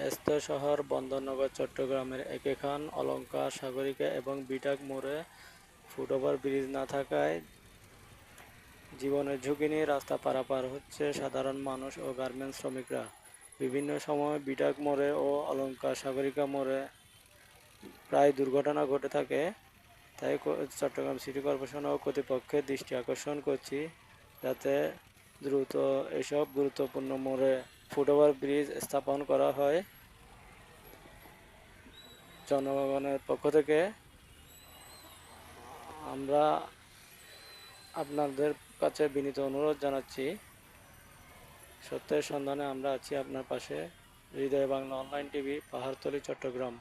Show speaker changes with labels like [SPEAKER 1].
[SPEAKER 1] ব্যস্ত শহর বন্দরনগর চট্টগ্রামের একেখান অলঙ্কার সাগরিকা এবং বিটাক মোড়ে ফুটওভার ব্রিজ না থাকায় জীবনের ঝুঁকি নিয়ে রাস্তা পারাপার হচ্ছে সাধারণ মানুষ ও গার্মেন্টস শ্রমিকরা। বিভিন্ন সময় বিটাক মোড়ে ও অলঙ্কার সাগরিকা মোড়ে প্রায় দুর্ঘটনা ঘটে থাকে। তাই চট্টগ্রাম সিটি কর্পোরেশন ও কর্তৃপক্ষের দৃষ্টি আকর্ষণ করছি যাতে দ্রুত এসব গুরুত্বপূর্ণ মোড়ে ফুটওভার ব্রিজ স্থাপন করা হয়। জনগণের পক্ষ থেকে আমরা আপনাদের কাছে বিনীত অনুরোধ জানাচ্ছি, সত্যের সন্ধানে আমরা আছি আপনার পাশে। হৃদয় বাংলা অনলাইন টিভি, পাহাড়তলী, চট্টগ্রাম।